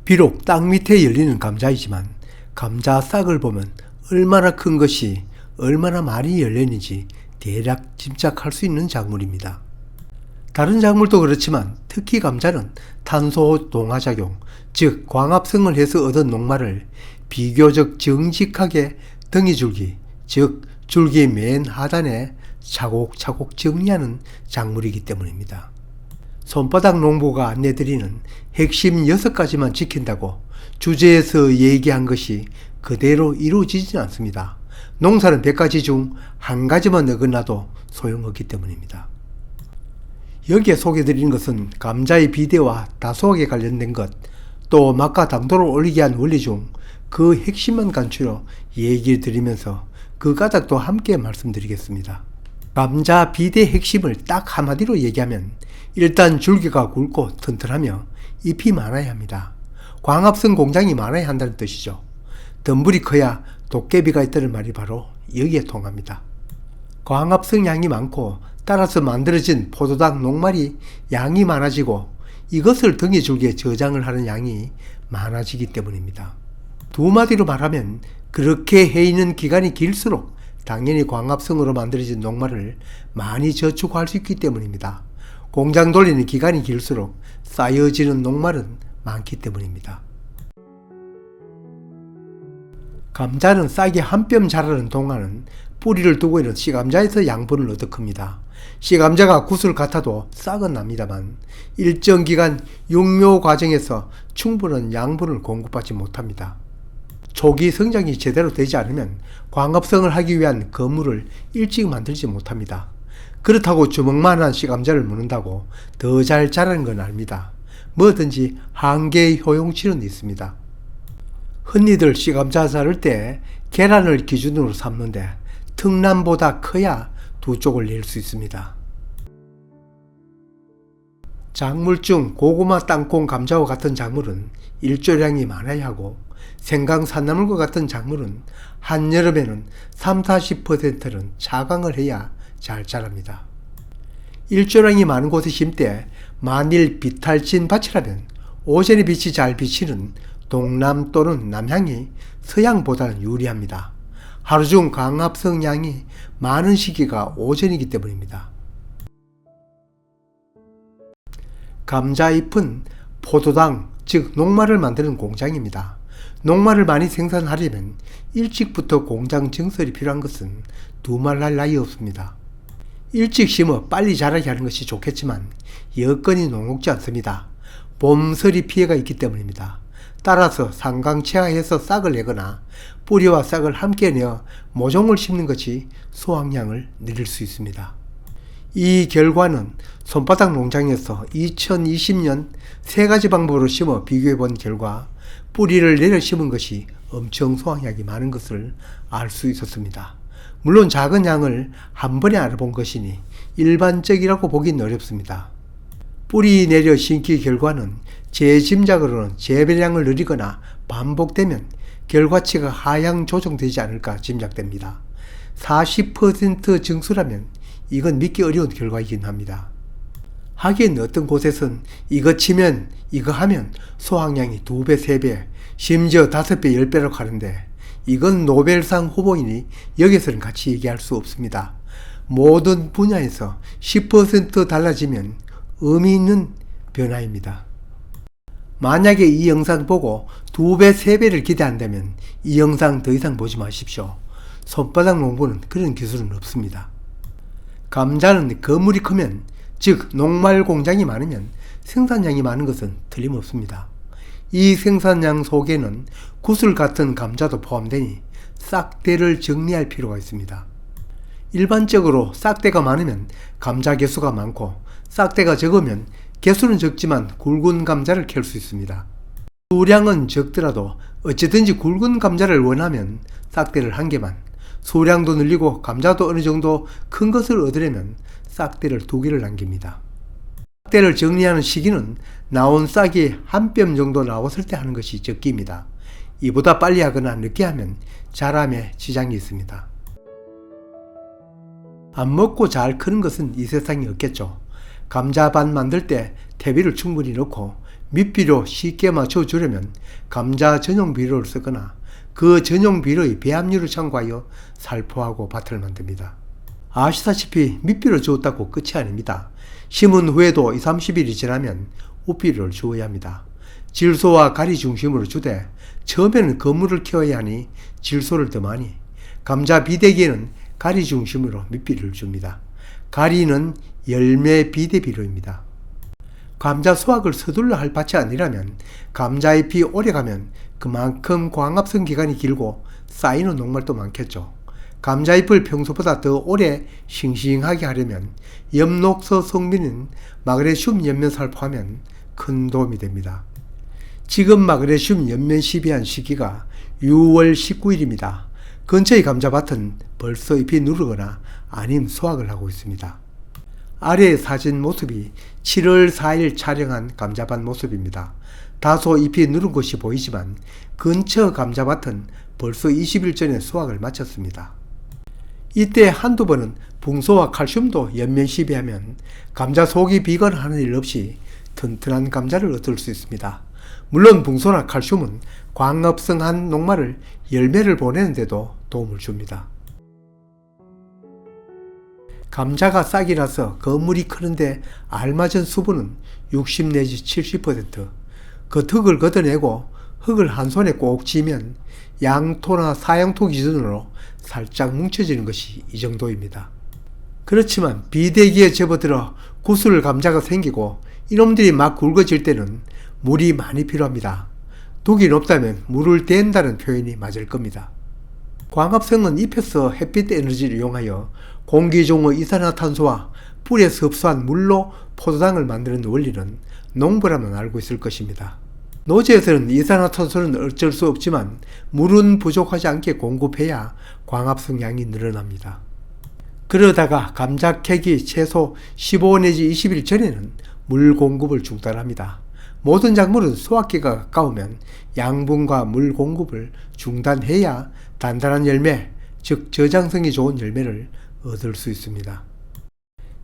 비록 땅 밑에 열리는 감자이지만 감자 싹을 보면 얼마나 큰 것이 얼마나 많이 열렸는지 대략 짐작할 수 있는 작물입니다. 다른 작물도 그렇지만 특히 감자는 탄소 동화작용, 즉 광합성을 해서 얻은 녹말을 비교적 정직하게 덩이줄기, 즉 줄기 맨 하단에 차곡차곡 정리하는 작물이기 때문입니다. 손바닥 농부가 안내드리는 핵심 6가지만 지킨다고 주제에서 얘기한 것이 그대로 이루어지진 않습니다. 농사는 100가지 중 1가지만 어긋나도 소용없기 때문입니다. 여기에 소개드리는 것은 감자의 비대와 다소하게 관련된 것, 또 맛과 당도를 올리게 한 원리 중 그 핵심만 간추려 얘기를 드리면서 그 까닭도 함께 말씀드리겠습니다. 감자 비대 핵심을 딱 한마디로 얘기하면 일단 줄기가 굵고 튼튼하며 잎이 많아야 합니다. 광합성 공장이 많아야 한다는 뜻이죠. 덤불이 커야 도깨비가 있다는 말이 바로 여기에 통합니다. 광합성 양이 많고 따라서 만들어진 포도당 녹말이 양이 많아지고 이것을 덩이줄기에 저장을 하는 양이 많아지기 때문입니다. 두 마디로 말하면 그렇게 해있는 기간이 길수록 당연히 광합성으로 만들어진 녹말을 많이 저축할 수 있기 때문입니다. 공장 돌리는 기간이 길수록 쌓여지는 녹말은 많기 때문입니다. 감자는 싹이 한 뼘 자라는 동안은 뿌리를 두고 있는 씨감자에서 양분을 얻어 큽니다. 씨감자가 구슬 같아도 싹은 납니다만 일정 기간 육묘 과정에서 충분한 양분을 공급받지 못합니다. 초기 성장이 제대로 되지 않으면 광합성을 하기 위한 거물을 일찍 만들지 못합니다. 그렇다고 주먹만한 씨감자를 묻는다고 더 잘 자라는 건 아닙니다. 뭐든지 한계의 효용치는 있습니다. 흔히들 씨감자 자를 때 계란을 기준으로 삼는데 특남보다 커야 두 쪽을 낼 수 있습니다. 작물 중 고구마, 땅콩, 감자와 같은 작물은 일조량이 많아야 하고 생강, 산나물과 같은 작물은 한여름에는 30-40%는 차강을 해야 잘 자랍니다. 일조량이 많은 곳에 심때 만일 비탈진 밭이라면 오전에 빛이 잘 비치는 동남 또는 남향이 서향보다는 유리합니다. 하루 중 광합성 양이 많은 시기가 오전이기 때문입니다. 감자잎은 포도당, 즉 녹말을 만드는 공장입니다. 녹말을 많이 생산하려면 일찍부터 공장 증설이 필요한 것은 두말할 나위 없습니다. 일찍 심어 빨리 자라게 하는 것이 좋겠지만 여건이 녹록지 않습니다. 봄설이 피해가 있기 때문입니다. 따라서 상강체화해서 싹을 내거나 뿌리와 싹을 함께 내어 모종을 심는 것이 수확량을 늘릴 수 있습니다. 이 결과는 손바닥 농장에서 2020년 3가지 방법으로 심어 비교해 본 결과 뿌리를 내려 심은 것이 엄청 수확량이 많은 것을 알 수 있었습니다. 물론 작은 양을 한 번에 알아본 것이니 일반적이라고 보기는 어렵습니다. 뿌리 내려 심기 결과는 제 짐작으로는 재배량을 늘리거나 반복되면 결과치가 하향 조정되지 않을까 짐작됩니다. 40% 증수라면 이건 믿기 어려운 결과이긴 합니다. 하긴 어떤 곳에선 이거 치면 이거 하면 수확량이 2배, 3배, 심지어 5배, 10배라고 하는데 이건 노벨상 후보이니 여기서는 같이 얘기할 수 없습니다. 모든 분야에서 10% 달라지면 의미 있는 변화입니다. 만약에 이 영상 보고 2배, 3배를 기대한다면 이 영상 더 이상 보지 마십시오. 손바닥 농부는 그런 기술은 없습니다. 감자는 거물이 크면, 즉 녹말 공장이 많으면 생산량이 많은 것은 틀림없습니다. 이 생산량 속에는 구슬 같은 감자도 포함되니 싹대를 정리할 필요가 있습니다. 일반적으로 싹대가 많으면 감자 개수가 많고 싹대가 적으면 개수는 적지만 굵은 감자를 캘 수 있습니다. 수량은 적더라도 어쨌든지 굵은 감자를 원하면 싹대를 1개만, 수량도 늘리고 감자도 어느 정도 큰 것을 얻으려면 싹대를 2개를 남깁니다. 싹대를 정리하는 시기는 나온 싹이 한 뼘 정도 나왔을 때 하는 것이 적기입니다. 이보다 빨리 하거나 늦게 하면 자람에 지장이 있습니다. 안 먹고 잘 크는 것은 이 세상에 없겠죠. 감자밭 만들 때 퇴비를 충분히 넣고 밑비료 쉽게 맞춰주려면 감자 전용 비료를 쓰거나 그 전용 비료의 배합률을 참고하여 살포하고 밭을 만듭니다. 아시다시피 밑비료 주었다고 끝이 아닙니다. 심은 후에도 2-30일이 지나면 우비료를 주어야 합니다. 질소와 가리 중심으로 주되 처음에는 거물을 키워야 하니 질소를 더 많이, 감자 비대기에는 가리 중심으로 밑비료를 줍니다. 가리는 열매 비대비료입니다. 감자 수확을 서둘러 할 밭이 아니라면 감자잎이 오래가면 그만큼 광합성 기간이 길고 쌓이는 녹말도 많겠죠. 감자잎을 평소보다 더 오래 싱싱하게 하려면 엽록소 성분인 마그네슘 연면 살포하면 큰 도움이 됩니다. 지금 마그네슘 연면 시비한 시기가 6월 19일입니다. 근처의 감자밭은 벌써 잎이 누르거나 아님 수확을 하고 있습니다. 아래의 사진 모습이 7월 4일 촬영한 감자밭 모습입니다. 다소 잎이 누른 것이 보이지만 근처 감자밭은 벌써 20일 전에 수확을 마쳤습니다. 이때 한두 번은 붕소와 칼슘도 연면 시비하면 감자 속이 비건하는 일 없이 튼튼한 감자를 얻을 수 있습니다. 물론 붕소나 칼슘은 광합성한 녹말을 열매를 보내는 데도 도움을 줍니다. 감자가 싹이 나서 거물이 크는데 알맞은 수분은 60 내지 70%, 그 흙을 걷어내고 흙을 한 손에 꼭 쥐면 양토나 사양토 기준으로 살짝 뭉쳐지는 것이 이 정도입니다. 그렇지만 비대기에 접어들어 구슬 감자가 생기고 이놈들이 막 굵어질 때는 물이 많이 필요합니다. 독이 높다면 물을 댄다는 표현이 맞을 겁니다. 광합성은 잎에서 햇빛 에너지를 이용하여 공기 중의 이산화탄소와 뿌리에서 흡수한 물로 포도당을 만드는 원리는 농부라면 알고 있을 것입니다. 노지에서는 이산화탄소는 어쩔 수 없지만 물은 부족하지 않게 공급해야 광합성 양이 늘어납니다. 그러다가 감자 캐기 최소 15 내지 20일 전에는 물 공급을 중단합니다. 모든 작물은 수확기가 가까우면 양분과 물 공급을 중단해야 단단한 열매, 즉 저장성이 좋은 열매를 얻을 수 있습니다.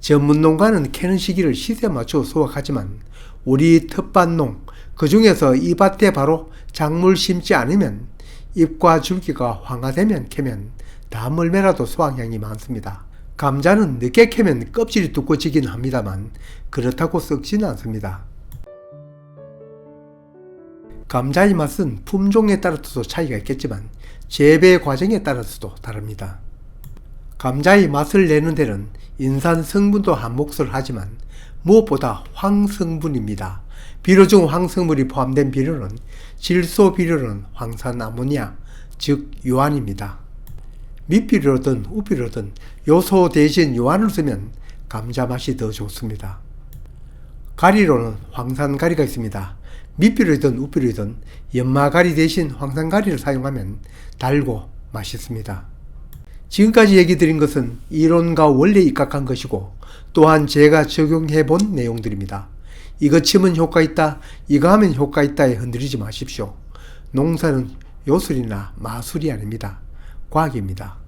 전문 농가는 캐는 시기를 시세에 맞춰 수확하지만 우리 텃밭농, 그 중에서 이 밭에 바로 작물 심지 않으면 잎과 줄기가 황화되면 캐면 다음 열매라도 수확량이 많습니다. 감자는 늦게 캐면 껍질이 두꺼워지긴 합니다만 그렇다고 썩지는 않습니다. 감자의 맛은 품종에 따라서도 차이가 있겠지만 재배 과정에 따라서도 다릅니다. 감자의 맛을 내는 데는 인산 성분도 한 몫을 하지만 무엇보다 황성분입니다. 비료 중 황성분이 포함된 비료는 질소 비료는 황산 아모니아, 즉 유안입니다. 밑비료든 우비료든 요소 대신 유안을 쓰면 감자 맛이 더 좋습니다. 가리로는 황산가리가 있습니다. 밑비료이든 우비료이든 연마가리 대신 황산가리를 사용하면 달고 맛있습니다. 지금까지 얘기 드린 것은 이론과 원리에 입각한 것이고 또한 제가 적용해 본 내용들입니다. 이거 치면 효과 있다, 이거 하면 효과 있다에 흔들리지 마십시오. 농사는 요술이나 마술이 아닙니다. 과학입니다.